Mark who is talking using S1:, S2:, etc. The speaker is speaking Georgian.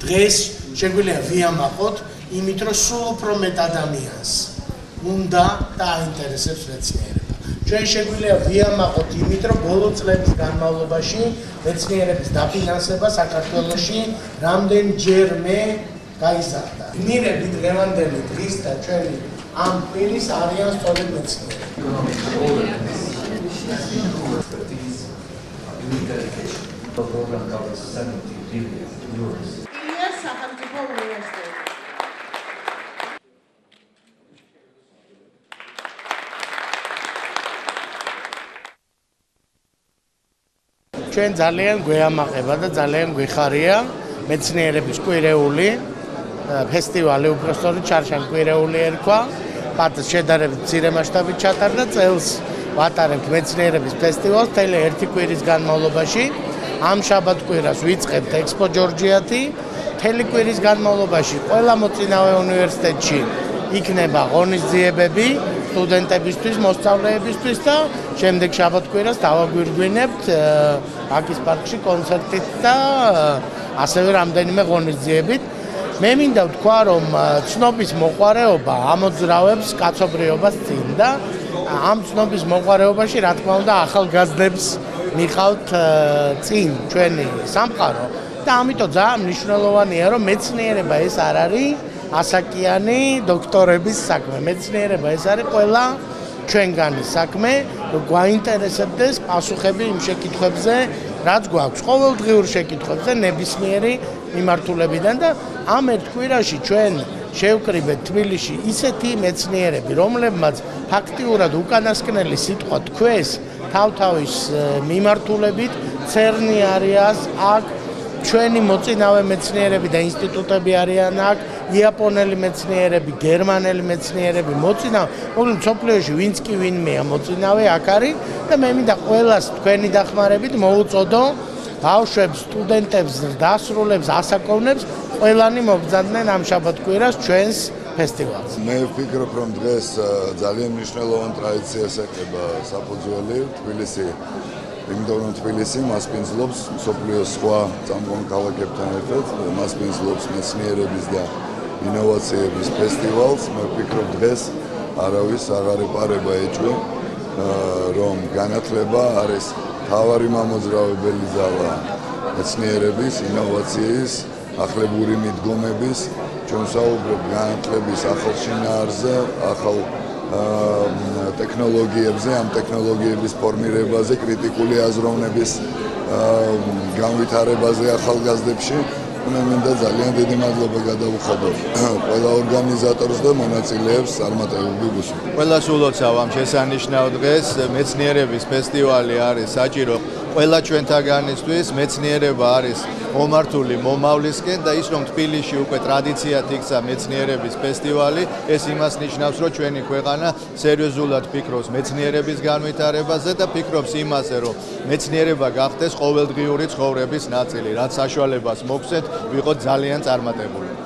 S1: დღეს შეგვიძლია ვიამაყოთ იმით, რომ სულ უფრო მეტ ადამიანს უნდა დააინტერესებს მეცნიერება. ჩვენ შეგვიძლია ვიამაყოთ იმით, რომ ბოლო წლების განმავლობაში მეცნიერების დაფინანსება საქართველოში რამდენჯერმე გაიზარდა. გმირები დღევანდელი დღის და ჩვენი ამ პირის არიან სწორედ მეცნიერები.
S2: The program covers 70 billion euros.
S1: ჩვენ ძალიან გვეამაყება და ძალიან გვიხარია მეცნიერების კვირეული ფესტივალი, უბრალოდ ჩარშან კვირეული ერქვა. მათ შედარებით მცირე მასშტაბით ჩატარდა წელს ვატარებთ მეცნიერების ფესტივალს მთელი ერთი კვირის განმავლობაში. ამ შაბათ-კვირას ვიწყებთ ექსპო ჯორჯიათი. მთელი კვირის განმავლობაში ყველა მოწინავე უნივერსიტეტში იქნება ღონისძიებები სტუდენტებისთვის, მოსწავლეებისთვის და შემდეგ შაბათ-კვირას დავაგვირგვინებთ აკის პარკში კონცერტით და ასევე რამდენიმე ღონისძიებით. მე მინდა ვთქვა, რომ ცნობის მოყვარეობა ამოძრავებს კაცობრიობას წინ და ამ ცნობის მოყვარეობაში, რა თქმა უნდა, ახალგაზრდებს მიყავთ წინ ჩვენი სამყარო და ამიტომ ძალიან მნიშვნელოვანია, რომ მეცნიერება ეს არ არის ასაკიანი დოქტორების საქმე. მეცნიერება ეს არის ყველა ჩვენგანის საქმე, რომ გვაინტერესებდეს პასუხები იმ შეკითხვებზე, რაც გვაქვს ყოველდღიურ შეკითხვებზე ნებისმიერი მიმართულებიდან და ამ ერთ კვირაში ჩვენ შევკრიბეთ თბილისში ისეთი მეცნიერები, რომლებმაც ფაქტიურად უკანასკნელი სიტყვა თქვეს თავთავის მიმართულებით CERN-ი არის აქ, ჩვენი მოწინავე მეცნიერები და ინსტიტუტები არიან აქ, იაპონელი მეცნიერები, გერმანელი მეცნიერები მოწინავე, მოკლედ მსოფლიოში ვინც კი ვინმეა მოწინავე აქ არის და მე მინდა ყველას თქვენი დახმარებით მოუწოდო ბავშვებს, სტუდენტებს, დასრულებს, ასაკოვნებს, ყველანი მოგზავნեն ამ შაბათ-კვირას ჩვენს ფესტივალს.
S3: მე ვფიქრობ, რომ დღეს ძალიან მნიშვნელოვან ტრადიციას ეხება საფუძველი თბილისი. იმიტომ რომ თბილისი მასპინძლობს მსოფლიოს სხვა წამყვან ქალაქებთან ერთად, მასპინძლობს მეცნიერების და ინოვაციების ფესტივალს. მე ვფიქრობ, დღეს არავის აღარ ეპარება ეჭვი, რომ განათლება არის მთავარი მამოძრავებელი ძალა მეცნიერების, ინოვაციის, ახლებური მიდგომების, ჩვენ ვსაუბრობ განათლების ახალ შინაარსზე, ახალ ტექნოლოგიებზე, ამ ტექნოლოგიების ფორმირებაზე, კრიტიკული აზროვნების განვითარებაზე ახალგაზრდებში. მე მინდა ძალიან დიდი მადლობა გადავუხადო ყველა ორგანიზატორს და მონაწილეებს წარმატებული გუსმით.
S4: ყველას ულოცავ ამ შესანიშნავ დღეს. მეცნიერების ფესტივალი არის საჭირო ყველა ჩვენთაგანისთვის. მეცნიერება არის მომართული მომავლისკენ და ის რომ თბილისში უკვე ტრადიციად იქცა მეცნიერების ფესტივალი, ეს იმას ნიშნავს, რომ ჩვენი ქვეყანა სერიოზულად ფიქრობს მეცნიერების განვითარებაზე და ფიქრობს იმაზე, რომ მეცნიერება გახდეს ყოველდღიური ცხოვრების ნაწილი, რაც საშუალებას მოგცეთ ვიყოთ ძალიან წარმატებული.